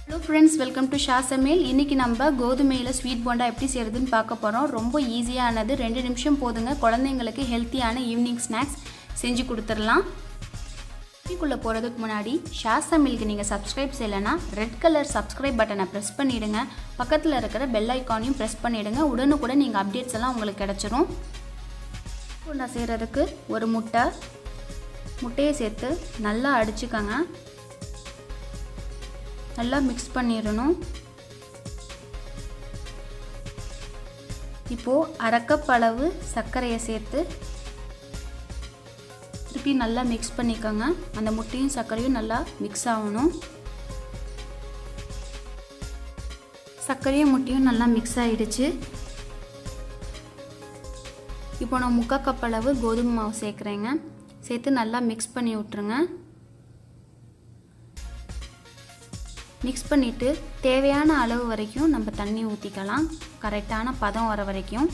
Hello friends, welcome to Shah Samil. இன்னைக்கு நம்ம கோதுமையில sweet bonda எப்படி செய்யறதுன்னு பார்க்க போறோம். ரொம்ப ஈஸியானது. 2 நிமிஷம் போதுங்க. குழந்தைகளுக்கு ஹெல்தியான ஈவினிங் ஸ்நாக்ஸ் செஞ்சு கொடுத்துறலாம். வீடியோக்குள்ள போறதுக்கு முன்னாடி ஷா சமையலுக்கு நீங்க சப்ஸ்கிரைப் செய்யலனா ரெட் கலர் சப்ஸ்கிரைப் பட்டனை பிரஸ் பண்ணிடுங்க. பக்கத்துல இருக்கிற பெல் ஐகானையும் பிரஸ் பண்ணிடுங்க. உடனுக்குடன் நீங்க அப்டேட்ஸ் எல்லாம் உங்களுக்கு கிடைச்சிரும். போண்டா செய்யறதுக்கு ஒரு முட்டையை சேர்த்து நல்லா அடிச்சுக்கங்க. நல்லா மிக்ஸ் பண்ணிரணும். இப்போ அரை கப் அளவு சர்க்கரையை சேர்த்து திருப்பி நல்லா மிக்ஸ் பண்ணிக்கோங்க. அந்த முட்டையும் சர்க்கரையும் நல்லா மிக்ஸ் ஆகணும். சர்க்கரையும் முட்டையும் நல்லா மிக்ஸ் ஆயிடுச்சு. இப்போ நான் 3/4 கப் அளவு கோதுமை மாவு சேர்க்குறேங்க. சேர்த்து நல்லா மிக்ஸ் பண்ணி விட்டுருங்க. மிக்ஸ் பண்ணிவிட்டு தேவையான அளவு வரைக்கும் நம்ம தண்ணி ஊற்றிக்கலாம். கரெக்டான பதம் வர வரைக்கும்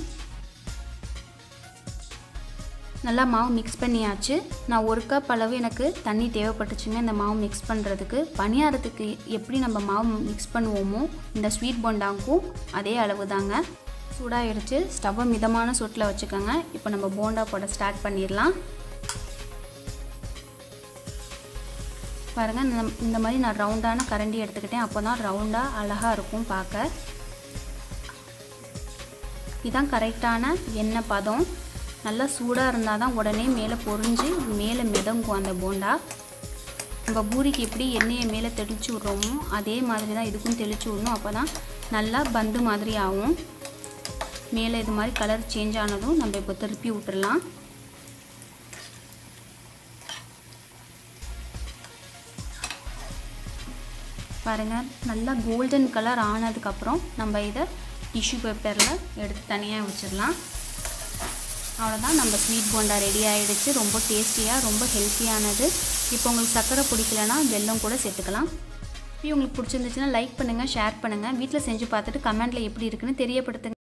நல்லா மாவு மிக்ஸ் பண்ணியாச்சு. நான் 1 கப் அளவு எனக்கு தண்ணி தேவைப்பட்டுச்சுங்க இந்த மாவு மிக்ஸ் பண்ணுறதுக்கு. பணியாரத்துக்கு எப்படி நம்ம மாவு மிக்ஸ் பண்ணுவோமோ இந்த ஸ்வீட் போண்டாவுக்கும் அதே அளவு தாங்க. சூடாகிடுச்சு. ஸ்டவ்வை மிதமான சூட்டில் வச்சுக்கோங்க. இப்போ நம்ம போண்டா போட ஸ்டார்ட் பண்ணிடலாம். பாருங்கள், இந்த மாதிரி நான் ரவுண்டான கரண்டி எடுத்துக்கிட்டேன். அப்போ தான் ரவுண்டாக அழகாக இருக்கும் பார்க்க. இதுதான் கரெக்டான எண்ணெய் பதம். நல்லா சூடாக இருந்தால் தான் உடனே மேலே பொரிஞ்சு மேலே மிதங்கும் அந்த போண்டா. நம்ம பூரிக்கு எப்படி எண்ணெயை மேலே தெளித்து விட்றோமோ அதே மாதிரி தான் இதுக்கும் தெளித்து விடணும். அப்போ தான் நல்லா பந்து மாதிரி ஆகும். மேலே இது மாதிரி கலர் சேஞ்ச் ஆனதும் நம்ம இப்போ திருப்பி விட்டுடலாம். பாருங்கள், நல்லா கோல்டன் கலர் ஆனதுக்கப்புறம் நம்ம இதை டிஷ்யூ பேப்பரில் எடுத்து தனியாக வச்சிடலாம். அவ்வளோதான், நம்ம ஸ்வீட் போண்டா ரெடி ஆகிடுச்சு. ரொம்ப டேஸ்டியாக, ரொம்ப ஹெல்த்தியானது. இப்போ உங்களுக்கு சர்க்கரை பிடிக்கலனா வெல்லம் கூட சேர்த்துக்கலாம். இப்போ உங்களுக்கு பிடிச்சிருந்துச்சுன்னா லைக் பண்ணுங்கள், ஷேர் பண்ணுங்கள். வீட்டில் செஞ்சு பார்த்துட்டு கமெண்ட்டில் எப்படி இருக்குன்னு தெரியப்படுத்துங்க.